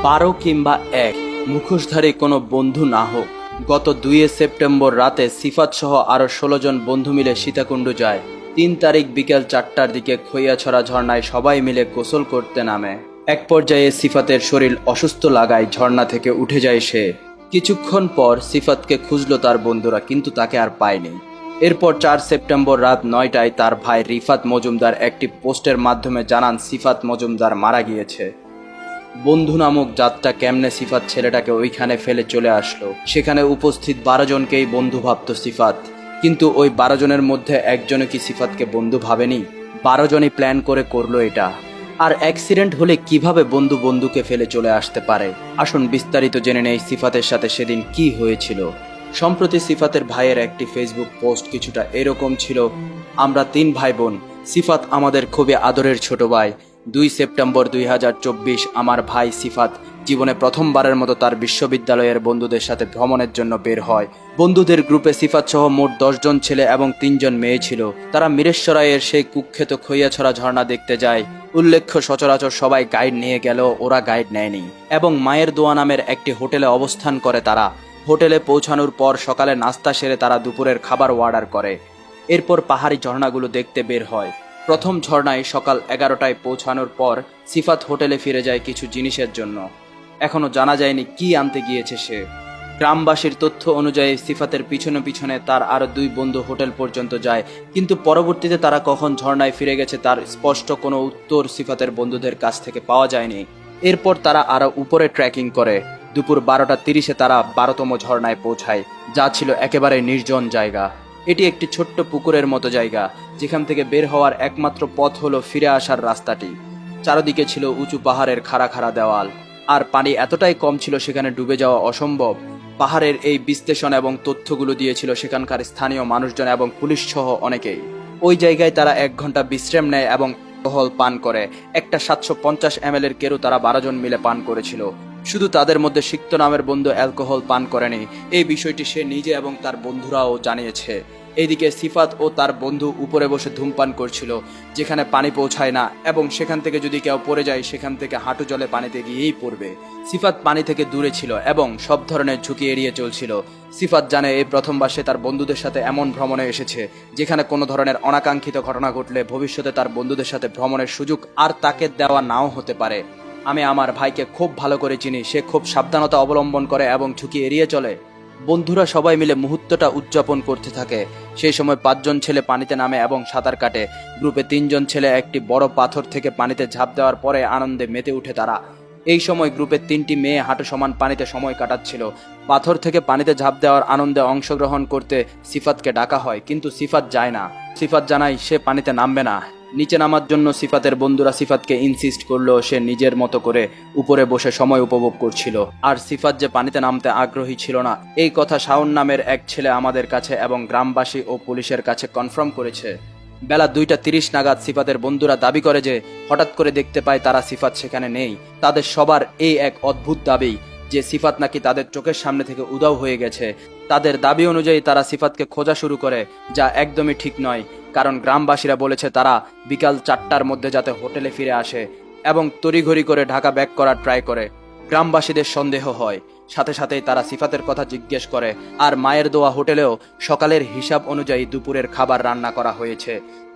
12 কিংবা 1 মুখোশধারী কোনো বন্ধু না হোক, গত 2 সেপ্টেম্বর রাতে সিফাত সহ আরও 16 জন বন্ধু মিলে সীতাকুণ্ড যায়। 3 তারিখ বিকেল 4টার দিকে খৈয়াছড়া ঝর্ণায় সবাই মিলে গোসল করতে নামে। এক পর্যায়ে সিফাতের শরীর অসুস্থ লাগায় ঝর্ণা থেকে উঠে যায় সে। কিছুক্ষণ পর সিফাতকে খুঁজল তার বন্ধুরা, কিন্তু তাকে আর পায়নি। এরপর 4 সেপ্টেম্বর রাত 9টায় তার ভাই রিফাত মজুমদার একটি পোস্টের মাধ্যমে জানান সিফাত মজুমদার মারা গিয়েছে। বন্ধু নামক জাতটা কেমনে সিফাত ছেলেটাকে ওইখানে ফেলে চলে আসলো? সেখানে উপস্থিত 12 জনকেই বন্ধু ভাবত সিফাত, কিন্তু ওই 12 জনের মধ্যে একজনও কি সিফাতকে বন্ধু ভাবেনি? 12 জনই প্ল্যান করে করলো এটা। আর অ্যাক্সিডেন্ট হলে কিভাবে বন্ধু বন্ধুকে ফেলে চলে আসতে পারে? আসুন বিস্তারিত জেনে নেই সিফাতের সাথে সেদিন কি হয়েছিল। সম্প্রতি সিফাতের ভাইয়ের একটি ফেসবুক পোস্ট কিছুটা এরকম ছিল: আমরা 3 ভাই বোন, সিফাত আমাদের খুবই আদরের ছোট ভাই। 2 সেপ্টেম্বর 2024 আমার ভাই সিফাত জীবনে প্রথমবারের মতো তার বিশ্ববিদ্যালয়ের বন্ধুদের সাথে ভ্রমণের জন্য বের হয়। বন্ধুদের গ্রুপে সিফাত সহ মোট 10 জন ছেলে এবং 3 জন মেয়ে ছিল। তারা মিরেশ্বরাইয়ের সেই কুখ্যাত খৈয়াছড়া ঝর্ণা দেখতে যায়। উল্লেখ্য, সচরাচর সবাই গাইড নিয়ে গেল, ওরা গাইড নেয়নি এবং মায়ের দোয়া নামের একটি হোটেলে অবস্থান করে তারা। হোটেলে পৌঁছানোর পর সকালে নাস্তা সেরে তারা দুপুরের খাবার অর্ডার করে। এরপর পাহাড়ি ঝর্ণাগুলো দেখতে বের হয়। প্রথম ঝর্ণায় সকাল 11টায় পৌঁছানোর পর সিফাত হোটেলে ফিরে যায় কিছু জিনিসের জন্য। এখনো জানা যায়নি কি আনতে গিয়েছে সে। গ্রামবাসীর তথ্য অনুযায়ী সিফাতের পিছনে পিছনে তার আরো 2 বন্ধু হোটেল পর্যন্ত যায়, কিন্তু পরবর্তীতে তারা কখন ঝর্ণায় ফিরে গেছে তার স্পষ্ট কোনো উত্তর সিফাতের বন্ধুদের কাছ থেকে পাওয়া যায়নি। এরপর তারা আরো উপরে ট্রেকিং করে। দুপুর 12টা 30-এ তারা 12তম ঝর্ণায় পৌঁছায়, যা ছিল একেবারে নির্জন জায়গা। এটি একটি ছোট্ট পুকুরের মতো জায়গা, যেখান থেকে বের হওয়ার একমাত্র পথ হলো ফিরে আসার রাস্তাটি। চারদিকে ছিল উঁচু পাহাড়ের খাড়া খাড়া দেওয়াল, আর পানি এতটাই কম ছিল সেখানে ডুবে যাওয়া অসম্ভব। পাহাড়ের এই বিশ্লেষণ এবং তথ্যগুলো দিয়েছিল সেখানকার স্থানীয় মানুষজন এবং পুলিশ সহ অনেকেই। ওই জায়গায় তারা 1 ঘন্টা বিশ্রাম নেয় এবং অ্যালকোহল পান করে। একটা 750 ml এর কেরু তারা 12 জন মিলে পান করেছিল। শুধু তাদের মধ্যে সিক্ত নামের বন্ধু অ্যালকোহল পান করেনি, এই বিষয়টি সে নিজে এবং তার বন্ধুরাও জানিয়েছে। এইদিকে সিফাত ও তার বন্ধু উপরে বসে ধূমপান করছিল, যেখানে পানি পৌঁছায় না এবং সেখান থেকে যদি কেউ পড়ে যায় সেখান থেকে হাঁটু জলে পানিতে গিয়েই পড়বে। সিফাত পানি থেকে দূরে ছিল এবং সব ধরনের ঝুঁকি এড়িয়ে চলছিল। সিফাত জানে এই প্রথমবার সে তার বন্ধুদের সাথে এমন ভ্রমণে এসেছে যেখানে কোনো ধরনের অনাকাঙ্ক্ষিত ঘটনা ঘটলে ভবিষ্যতে তার বন্ধুদের সাথে ভ্রমণের সুযোগ আর তাকে দেওয়া নাও হতে পারে। আমি আমার ভাইকে খুব ভালো করে চিনি, সে খুব সাবধানতা অবলম্বন করে এবং ঝুঁকি এড়িয়ে চলে। বন্ধুরা সবাই মিলে মুহূর্তটা উদযাপন করতে থাকে। সেই সময় 5 জন ছেলে পানিতে নামে এবং সাঁতার কাটে। গ্রুপে 3 জন ছেলে একটি বড় পাথর থেকে পানিতে ঝাঁপ দেওয়ার পরে আনন্দে মেতে উঠে তারা। এই সময় গ্রুপের 3টি মেয়ে হাঁটু সমান পানিতে সময় কাটাচ্ছিল। পাথর থেকে পানিতে ঝাঁপ দেওয়ার আনন্দে অংশগ্রহণ করতে সিফাতকে ডাকা হয়, কিন্তু সিফাত যায় না। সিফাত জানায় সে পানিতে নামবে না। নিচে নামার জন্য সিফাতের বন্ধুরা সিফাতকে ইনসিস্ট করলো। সে নিজের মতো করে উপরে বসে সময় উপভোগ করছিল। আর সিফাত যে পানিতে নামতে আগ্রহী ছিল না, এই কথা শাওন নামের এক ছেলে আমাদের কাছে এবং গ্রামবাসী ও পুলিশের কাছে কনফার্ম করেছে। বেলা 2টা 30 নাগাদ সিফাতের বন্ধুরা দাবি করে যে হঠাৎ করে দেখতে পায় তারা সিফাত সেখানে নেই। তাদের সবার এই এক অদ্ভুত দাবি যে সিফাত নাকি তাদের চোখের সামনে থেকে উধাও হয়ে গেছে। তাদের দাবি অনুযায়ী তারা সিফাতকে খোঁজা শুরু করে, যা একদমই ঠিক নয়, কারণ গ্রামবাসীরা বলেছে তারা বিকাল 4টার মধ্যে যাতে হোটেলে ফিরে আসে এবং তড়িঘড়ি করে ঢাকা ব্যাক করার ট্রাই করে। গ্রামবাসীদের সন্দেহ হয়, সাথে সাথেই তারা সিফাতের কথা জিজ্ঞেস করে। আর মায়ের দোয়া হোটেলেও সকালের হিসাব অনুযায়ী দুপুরের খাবার রান্না করা হয়েছে।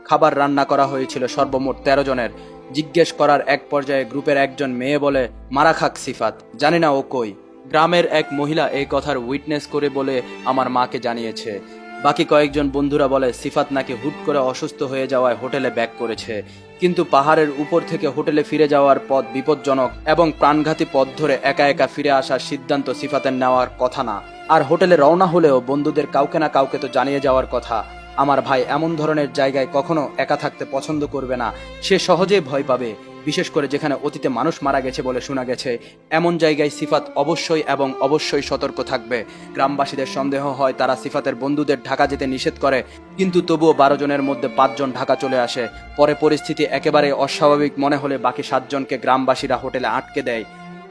খাবার রান্না করা হয়েছিল সর্বমোট 13 জনের। জিজ্ঞেস করার এক পর্যায়ে গ্রুপের একজন মেয়ে বলে, মারা খাক সিফাত, জানি না ও কই। গ্রামের এক মহিলা এই কথার উইটনেস করে বলে আমার মাকে জানিয়েছে। বাকি কয়েকজন বন্ধুরা বলে সিফাত নাকি হুট করে অসুস্থ হয়ে যাওয়ায় হোটেলে ব্যাক করেছে, কিন্তু পাহাড়ের উপর থেকে হোটেলে ফিরে যাওয়ার পথ বিপজ্জনক এবং প্রাণঘাতী পথ ধরে একা একা ফিরে আসার সিদ্ধান্ত সিফাতের নেওয়ার কথা না। আর হোটেলে রওনা হলেও বন্ধুদের কাউকে না কাউকে তো জানিয়ে যাওয়ার কথা। আমার ভাই এমন ধরনের জায়গায় কখনো একা থাকতে পছন্দ করবে না, সে সহজেই ভয় পাবে, বিশেষ করে যেখানে অতীতে মানুষ মারা গেছে বলে শোনা গেছে। এমন জায়গায় সিফাত অবশ্যই এবং অবশ্যই সতর্ক থাকবে। গ্রামবাসীদের সন্দেহ হয় তারা সিফাতের বন্ধুদের ঢাকা যেতে নিষেধ করে, কিন্তু তবুও 12 জনের মধ্যে 5 জন ঢাকা চলে আসে। পরে পরিস্থিতি একেবারে অস্বাভাবিক মনে হলে বাকি 7 জনকে গ্রামবাসীরা হোটেলে আটকে দেয়।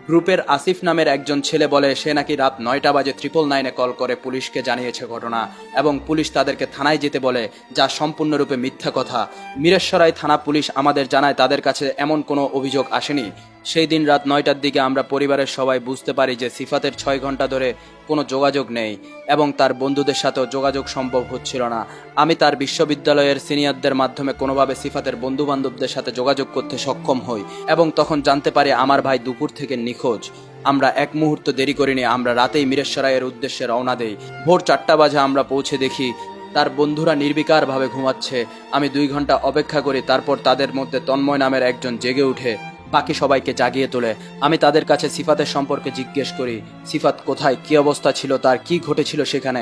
গ্রুপের আসিফ নামের একজন ছেলে বলে সে নাকি রাত 9টা বাজে 999-এ কল করে পুলিশকে জানিয়েছে ঘটনা এবং পুলিশ তাদেরকে থানায় যেতে বলে, যা সম্পূর্ণরূপে মিথ্যা কথা। মিরেশ্বরাই থানা পুলিশ আমাদের জানায় তাদের কাছে এমন কোনো অভিযোগ আসেনি। সেই দিন রাত 9টার দিকে আমরা পরিবারের সবাই বুঝতে পারি যে সিফাতের 6 ঘন্টা ধরে কোনো যোগাযোগ নেই এবং তার বন্ধুদের সাথেও যোগাযোগ সম্ভব হচ্ছিল না। আমি তার বিশ্ববিদ্যালয়ের সিনিয়রদের মাধ্যমে কোনোভাবে সিফাতের বন্ধু বান্ধবদের সাথে যোগাযোগ করতে সক্ষম হই এবং তখন জানতে পারি আমার ভাই দুপুর থেকে নিখোঁজ। আমরা এক মুহূর্ত দেরি করিনি, আমরা রাতেই মিরেশ্বরাইয়ের উদ্দেশ্যে রওনা দেই। ভোর 4টা বাজে আমরা পৌঁছে দেখি তার বন্ধুরা নির্বিকারভাবে ঘুমাচ্ছে। আমি 2 ঘন্টা অপেক্ষা করি, তারপর তাদের মধ্যে তন্ময় নামের একজন জেগে উঠে বাকি সবাইকে জাগিয়ে তোলে। আমি তাদের কাছে সিফাতের সম্পর্কে জিজ্ঞেস করি, সিফাত কোথায়, কী অবস্থা ছিল তার, কি ঘটেছিল সেখানে।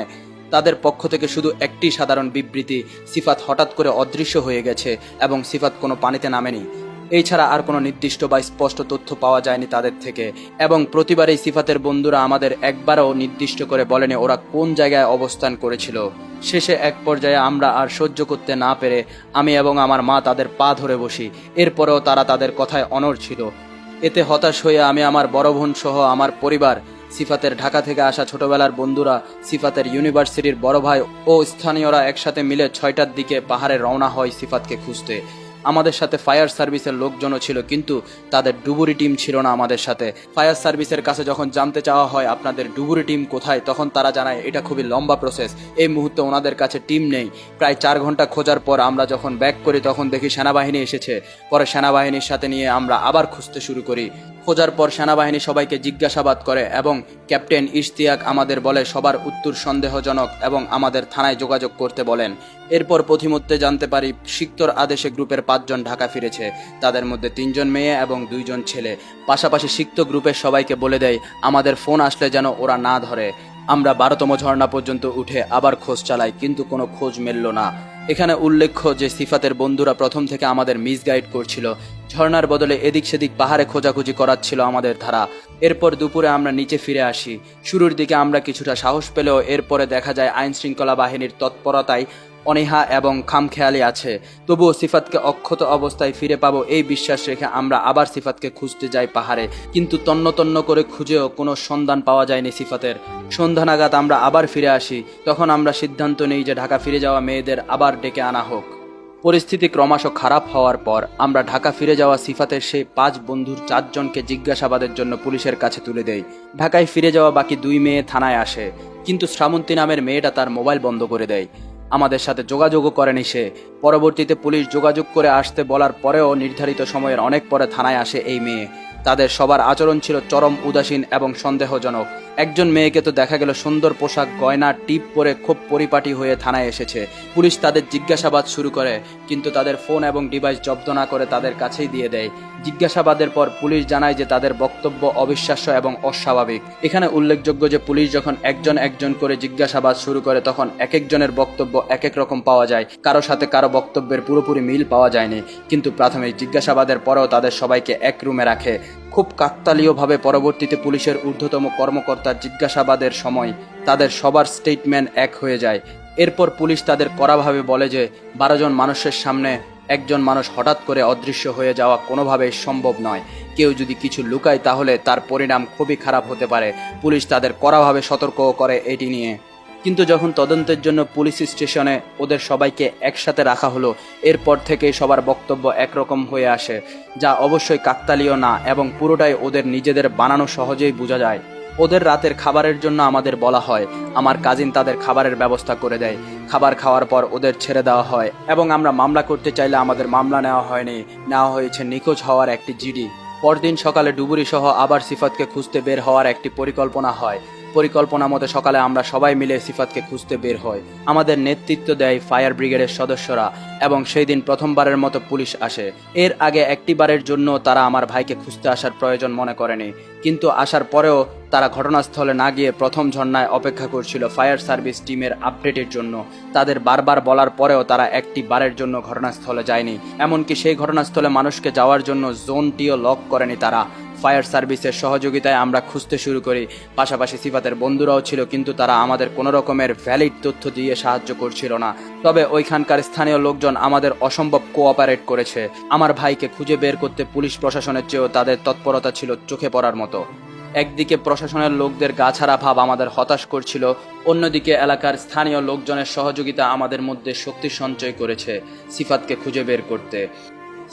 তাদের পক্ষ থেকে শুধু একটি সাধারণ বিবৃতি, সিফাত হঠাৎ করে অদৃশ্য হয়ে গেছে এবং সিফাত কোনো পানিতে নামেনি। এই ছাড়া আর কোনো নির্দিষ্ট বা স্পষ্ট তথ্য পাওয়া যায়নি তাদের থেকে এবং প্রতিবারই সিফাতের বন্ধুরা আমাদের একবারও নির্দিষ্ট করে বলেনি ওরা কোন জায়গায় অবস্থান করেছিল। শেষে এক পর্যায়ে আমরা আর সহ্য করতে না পেরে আমি এবং আমার মা তাদের পা ধরে বসি। এরপরেও তারা তাদের কথায় অনড় ছিল। এতে হতাশ হয়ে আমি আমার বড় বোন সহ আমার পরিবার, সিফাতের ঢাকা থেকে আসা ছোটবেলার বন্ধুরা, সিফাতের ইউনিভার্সিটির বড় ভাই ও স্থানীয়রা একসাথে মিলে 6টার দিকে পাহাড়ে রওনা হয় সিফাতকে খুঁজতে। আমাদের সাথে ফায়ার সার্ভিসের লোকজনও ছিল, কিন্তু তাদের ডুবুরি টিম ছিল না আমাদের সাথে। ফায়ার সার্ভিসের কাছে যখন জানতে চাওয়া হয় আপনাদের ডুবুরি টিম কোথায়, তখন তারা জানায় এটা খুবই লম্বা প্রসেস, এই মুহূর্তে ওনাদের কাছে টিম নেই। প্রায় 4 ঘন্টা খোঁজার পর আমরা যখন ব্যাক করি তখন দেখি সেনাবাহিনী এসেছে। পরে সেনাবাহিনীর সাথে নিয়ে আমরা আবার খুঁজতে শুরু করি। খোঁজার পর সেনাবাহিনী সবাইকে জিজ্ঞাসাবাদ করে এবং ক্যাপ্টেন ইশতিয়াক আমাদের বলে সবার উত্তর সন্দেহজনক এবং আমাদের থানায় যোগাযোগ করতে বলেন। এরপর পথিমধ্যে জানতে পারি সিক্তর আদেশে গ্রুপের 5 জন ঢাকা ফিরেছে, তাদের মধ্যে 3 জন মেয়ে এবং 2 জন ছেলে। পাশাপাশি সিক্ত গ্রুপের সবাইকে বলে দেয় আমাদের ফোন আসলে যেন ওরা না ধরে। আমরা 12তম ঝর্ণা পর্যন্ত উঠে আবার খোঁজ চালাই, কিন্তু কোনো খোঁজ মিলল না। এখানে উল্লেখ্য যে সিফাতের বন্ধুরা প্রথম থেকে আমাদের মিসগাইড করছিল, ঝর্ণার বদলে এদিক সেদিক পাহাড়ে খোঁজাখুঁজি করাচ্ছিল আমাদের ধারা। এরপর দুপুরে আমরা নিচে ফিরে আসি। শুরুর দিকে আমরা কিছুটা সাহস পেলেও এরপরে দেখা যায় আইন শৃঙ্খলা বাহিনীর তৎপরতায় অনীহা এবং খামখেয়ালি আছে। তবুও সিফাতকে অক্ষত অবস্থায় ফিরে পাবো এই বিশ্বাস রেখে আমরা আবার সিফাতকে খুঁজতে যাই পাহাড়ে, কিন্তু তন্ন তন্ন করে খুঁজেও কোনো সন্ধান পাওয়া যায়নি সিফাতের। সন্ধ্যা নাগাদ আমরা আবার ফিরে আসি। তখন আমরা সিদ্ধান্ত নিই যে ঢাকা ফিরে যাওয়া মেয়েদের আবার ডেকে আনা হোক। পরিস্থিতি ক্রমশ খারাপ হওয়ার পর আমরা ঢাকা ফিরে যাওয়া সিফাতের সেই 5 বন্ধুর 4 জনকে জিজ্ঞাসাবাদের জন্য পুলিশের কাছে তুলে দেই। ঢাকায় ফিরে যাওয়া বাকি 2 মেয়ে থানায় আসে, কিন্তু শ্রাবন্তী নামের মেয়েটা তার মোবাইল বন্ধ করে দেয়। আমাদের সাথে যোগাযোগও করেনি সে। পরবর্তীতে পুলিশ যোগাযোগ করে আসতে বলার পরেও নির্ধারিত সময়ের অনেক পরে থানায় আসে এই মেয়ে। তাদের সবার আচরণ ছিল চরম উদাসীন এবং সন্দেহজনক। একজন মেয়েকে তো দেখা গেল সুন্দর পোশাক গয়না টিপ পরে খুব পরিপাটি হয়ে থানায় এসেছে। পুলিশ তাদের জিজ্ঞাসাবাদ শুরু করে, কিন্তু তাদের ফোন এবং ডিভাইস জব্দ না করে তাদের কাছেই দিয়ে দেয়। জিজ্ঞাসাবাদের পর পুলিশ জানায় যে তাদের বক্তব্য অবিশ্বাস্য এবং অস্বাভাবিক। এখানে উল্লেখযোগ্য যে পুলিশ যখন একজন একজন করে জিজ্ঞাসাবাদ শুরু করে তখন এক একজনের বক্তব্য এক এক রকম পাওয়া যায়, কারো সাথে কারো বক্তব্যের পুরোপুরি মিল পাওয়া যায়নি। কিন্তু প্রাথমিক জিজ্ঞাসাবাদের পরেও তাদের সবাইকে এক রুমে রাখে। খুব কাকতালীয়ভাবে পরবর্তীতে পুলিশের ঊর্ধ্বতম কর্মকর্তার জিজ্ঞাসাবাদের সময় তাদের সবার স্টেটমেন্ট এক হয়ে যায়। এরপর পুলিশ তাদের কড়াভাবে বলে যে 12 জন মানুষের সামনে একজন মানুষ হঠাৎ করে অদৃশ্য হয়ে যাওয়া কোনোভাবেই সম্ভব নয়। কেউ যদি কিছু লুকায় তাহলে তার পরিণাম খুবই খারাপ হতে পারে। পুলিশ তাদের কড়াভাবে সতর্কও করে এটি নিয়ে। কিন্তু যখন তদন্তের জন্য পুলিশ স্টেশনে ওদের সবাইকে একসাথে রাখা হলো, এরপর থেকে সবার বক্তব্য একরকম হয়ে আসে, যা অবশ্যই কাকতালীয় না এবং পুরোটাই ওদের নিজেদের বানানো, সহজেই বোঝা যায়। ওদের রাতের খাবারের জন্য আমাদের বলা হয়। আমার কাজিন তাদের খাবারের ব্যবস্থা করে দেয়। খাবার খাওয়ার পর ওদের ছেড়ে দেওয়া হয় এবং আমরা মামলা করতে চাইলে আমাদের মামলা নেওয়া হয়নি, নেওয়া হয়েছে নিখোঁজ হওয়ার একটি জিডি। পরদিন সকালে ডুবুরি সহ আবার সিফাতকে খুঁজতে বের হওয়ার একটি পরিকল্পনা হয়। পরিকল্পনা মতো সকালে আমরা সবাই মিলে সিফাতকে খুঁজতে বের হই। আমাদের নেতৃত্ব দেয় ফায়ার ব্রিগেডের সদস্যরা এবং সেই দিন প্রথমবারের মতো পুলিশ আসে। এর আগে একটিবারের জন্য তারা আমার ভাইকে খুঁজতে আসার প্রয়োজন মনে করেনি, কিন্তু আসার পরেও তারা ঘটনাস্থলে না গিয়ে প্রথম ঝর্ণায় অপেক্ষা করছিল ফায়ার সার্ভিস টিমের আপডেটের জন্য। তাদের বারবার বলার পরেও তারা একটি বারের জন্য ঘটনাস্থলে যায়নি। এমনকি সেই ঘটনাস্থলে মানুষকে যাওয়ার জন্য জোনটিও লক করেনি তারা। ফায়ার সার্ভিসের সহযোগিতায় আমরা খুঁজতে শুরু করি। পাশাপাশি সিফাতের বন্ধুরাও ছিল, কিন্তু তারা আমাদের কোনো রকমের ভ্যালিড তথ্য দিয়ে সাহায্য করছিল না। তবে ওইখানকার স্থানীয় লোকজন আমাদের অসম্ভব কোঅপারেট করেছে। আমার ভাইকে খুঁজে বের করতে পুলিশ প্রশাসনের চেয়েও তাদের তৎপরতা ছিল চোখে পড়ার মতো। একদিকে প্রশাসনের লোকদের গাছাড়া ভাব আমাদের হতাশ করছিল, অন্যদিকে এলাকার স্থানীয় লোকজনের সহযোগিতা আমাদের মধ্যে শক্তি সঞ্চয় করেছে সিফাতকে খুঁজে বের করতে।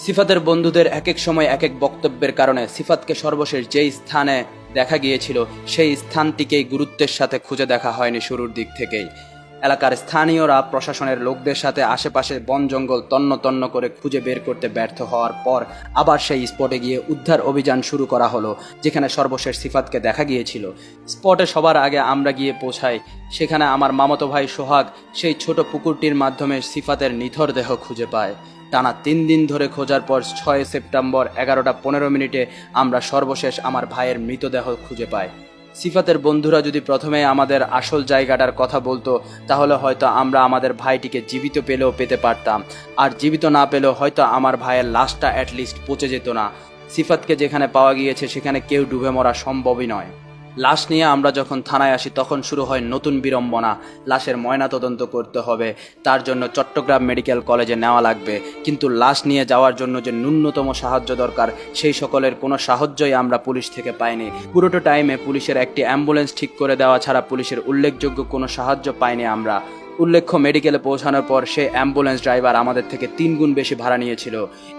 সিফাতের বন্ধুদের এক এক সময় এক এক বক্তব্যের কারণে সিফাতকে সর্বশেষ যেই স্থানে দেখা গিয়েছিল সেই স্থানটিকেই গুরুত্বের সাথে খুঁজে দেখা হয়নি শুরুর দিক থেকেই। এলাকার স্থানীয়রা প্রশাসনের লোকদের সাথে আশেপাশে বন জঙ্গল তন্ন তন্ন করে খুঁজে বের করতে ব্যর্থ হওয়ার পর আবার সেই স্পটে গিয়ে উদ্ধার অভিযান শুরু করা হলো, যেখানে সর্বশেষ সিফাতকে দেখা গিয়েছিল। স্পটে সবার আগে আমরা গিয়ে পৌঁছাই। সেখানে আমার মামাতো ভাই সোহাগ সেই ছোট পুকুরটির মাধ্যমে সিফাতের নিথর দেহ খুঁজে পায়। টানা 3 দিন ধরে খোঁজার পর 6 সেপ্টেম্বর 11টা 15 মিনিটে আমরা সর্বশেষ আমার ভাইয়ের মৃতদেহ খুঁজে পাই। সিফাতের বন্ধুরা যদি প্রথমে আমাদের আসল জায়গাটার কথা বলতো তাহলে হয়তো আমরা আমাদের ভাইটিকে জীবিত পেলেও পেতে পারতাম, আর জীবিত না পেলেও হয়তো আমার ভাইয়ের লাশটা অ্যাটলিস্ট পচে যেত না। সিফাতকে যেখানে পাওয়া গিয়েছে সেখানে কেউ ডুবে মরা সম্ভবই নয়। লাশ নিয়ে আমরা যখন থানায় আসি তখন শুরু হয় নতুন বিড়ম্বনা। লাশের ময়নাতদন্ত করতে হবে, তার জন্য চট্টগ্রাম মেডিকেল কলেজে নেওয়া লাগবে, কিন্তু লাশ নিয়ে যাওয়ার জন্য যে ন্যূনতম সাহায্য দরকার সেই সকলের কোনো সাহায্যই আমরা পুলিশ থেকে পাইনি। পুরোটা টাইমে পুলিশের একটি অ্যাম্বুলেন্স ঠিক করে দেওয়া ছাড়া পুলিশের উল্লেখযোগ্য কোনো সাহায্য পাইনি আমরা। উল্লেখ্য, মেডিকেলে পৌঁছানোর পর সেই অ্যাম্বুলেন্স ড্রাইভার আমাদের থেকে 3 গুণ বেশি ভাড়া নিয়েছিল।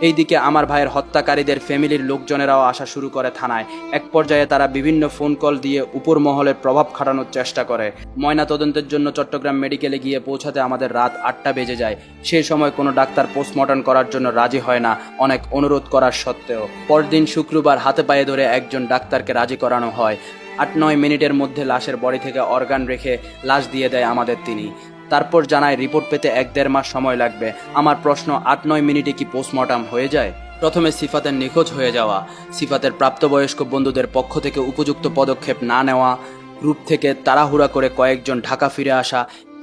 এইদিকে আমার ভাইয়ের হত্যাকারীদের ফ্যামিলির লোকজনেরাও আসা শুরু করে থানায়। এক পর্যায়ে তারা বিভিন্ন ফোন কল দিয়ে উপর মহলের প্রভাব খাটানোর চেষ্টা করে। ময়না তদন্তের জন্য চট্টগ্রাম মেডিকেলে গিয়ে পৌঁছাতে আমাদের রাত 8টা বেজে যায়। সেই সময় কোনো ডাক্তার পোস্টমর্টম করার জন্য রাজি হয় না, অনেক অনুরোধ করার সত্ত্বেও। পরদিন শুক্রবার হাতে পায়ে ধরে একজন ডাক্তারকে রাজি করানো হয়। 8-9 মিনিটের মধ্যে লাশের বডি থেকে অর্গান রেখে লাশ দিয়ে দেয় আমাদের তিনি। তারপর জানায় রিপোর্ট পেতে 1-1.5 মাস সময় লাগবে। আমার প্রশ্ন, 8-9 মিনিটে কি পোস্টমর্টম হয়ে যায়? প্রথমে সিফাতের নিখোঁজ হয়ে যাওয়া, সিফাতের প্রাপ্তবয়স্ক বন্ধুদের পক্ষ থেকে উপযুক্ত পদক্ষেপ না নেওয়া, গ্রুপ থেকে তাড়াহুড়া করে কয়েকজন ঢাকা ফিরে আসা,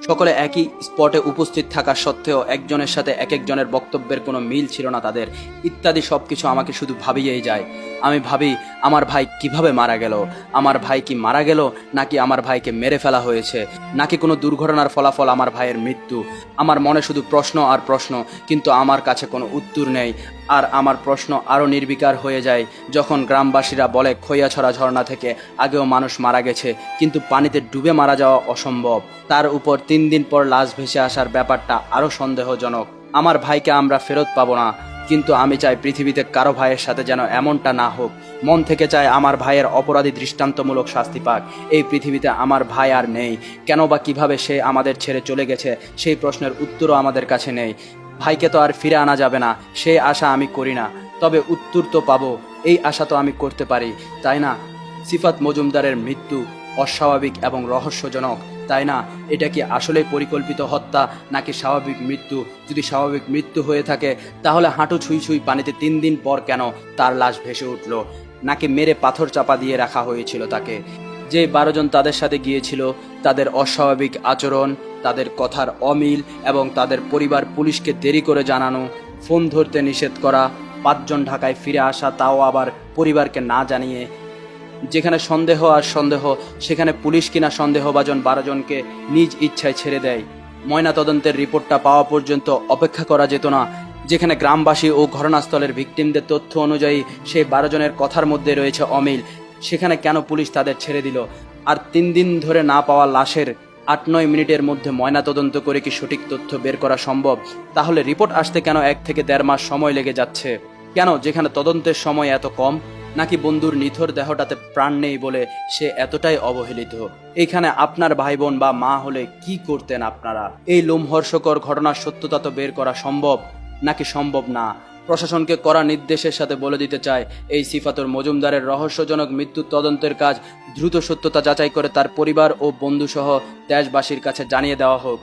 সকলে একই স্পটে উপস্থিত থাকা সত্ত্বেও একজনের সাথে এক একজনের বক্তব্যের কোনো মিল ছিল না তাদের, ইত্যাদি সব কিছু আমাকে শুধু ভাবিয়েই যায়। আমি ভাবি, আমার ভাই কিভাবে মারা গেল? আমার ভাই কি মারা গেল, নাকি আমার ভাইকে মেরে ফেলা হয়েছে, নাকি কোনো দুর্ঘটনার ফলাফল আমার ভাইয়ের মৃত্যু? আমার মনে শুধু প্রশ্ন আর প্রশ্ন, কিন্তু আমার কাছে কোনো উত্তর নেই। আর আমার প্রশ্ন আরও নির্বিকার হয়ে যায় যখন গ্রামবাসীরা বলে খৈয়াছড়া ঝর্ণা থেকে আগেও মানুষ মারা গেছে, কিন্তু পানিতে ডুবে মারা যাওয়া অসম্ভব। তার উপর 3 দিন পর লাশ ভেসে আসার ব্যাপারটা আরও সন্দেহজনক। আমার ভাইকে আমরা ফেরত পাবো না, কিন্তু আমি চাই পৃথিবীতে কারো ভাইয়ের সাথে যেন এমনটা না হোক। মন থেকে চাই আমার ভাইয়ের অপরাধী দৃষ্টান্তমূলক শাস্তি পাক। এই পৃথিবীতে আমার ভাই আর নেই, কেন বা কিভাবে সে আমাদের ছেড়ে চলে গেছে সেই প্রশ্নের উত্তরও আমাদের কাছে নেই। ভাইকে তো আর ফিরে আনা যাবে না, সেই আশা আমি করি না, তবে উত্তর তো পাবো এই আশা তো আমি করতে পারি, তাই না? সিফাত মজুমদারের মৃত্যু অস্বাভাবিক এবং রহস্যজনক, তাই না? এটা কি আসলে পরিকল্পিত হত্যা নাকি স্বাভাবিক মৃত্যু? যদি স্বাভাবিক মৃত্যু হয়ে থাকে তাহলে হাঁটু ছুঁই ছুঁই পানিতে 3 দিন পর কেন তার লাশ ভেসে উঠল? নাকি মেরে পাথর চাপা দিয়ে রাখা হয়েছিল তাকে? যে 12 জন তাদের সাথে গিয়েছিল তাদের অস্বাভাবিক আচরণ, তাদের কথার অমিল এবং তাদের পরিবার পুলিশকে দেরি করে জানানো, ফোন ধরতে নিষেধ করা, 5 জন ঢাকায় ফিরে আসা তাও আবার পরিবারকে না জানিয়ে, যেখানে সন্দেহ আর সন্দেহ সেখানে পুলিশ কিনা সন্দেহভাজন 12 জনকে নিজ ইচ্ছায় ছেড়ে দেয়। ময়নাতদন্তের রিপোর্টটা পাওয়া পর্যন্ত অপেক্ষা করা যেত না, যেখানে গ্রামবাসী ও ঘটনাস্থলের ভিকটিমদের তথ্য অনুযায়ী সেই 12 জনের কথার মধ্যে রয়েছে অমিল, সেখানে কেন পুলিশ তাদের ছেড়ে দিল? আর 3 দিন ধরে না পাওয়া লাশের 8-9 মিনিটের মধ্যে ময়নাতদন্ত করে কি সঠিক তথ্য বের করা সম্ভব? তাহলে রিপোর্ট আসতে কেন 1 থেকে 1.5 মাস সময় লেগে যাচ্ছে? কেন, যেখানে তদন্তের সময় এত কম? নাকি বন্ধুর নিথর দেহটাতে প্রাণ নেই বলে সে এতটাই অবহেলিত? এইখানে আপনার ভাই বোন বা মা হলে কি করতেন আপনারা? এই লোমহর্ষকর ঘটনার সত্যতা তো বের করা সম্ভব নাকি সম্ভব না? প্রশাসনকে কড়া নির্দেশের সাথে বলে দিতে চায়, এই সিফাতুর মজুমদারের রহস্যজনক মৃত্যু তদন্তের কাজ দ্রুত সত্যতা যাচাই করে তার পরিবার ও বন্ধুসহ দেশবাসীর কাছে জানিয়ে দেওয়া হোক।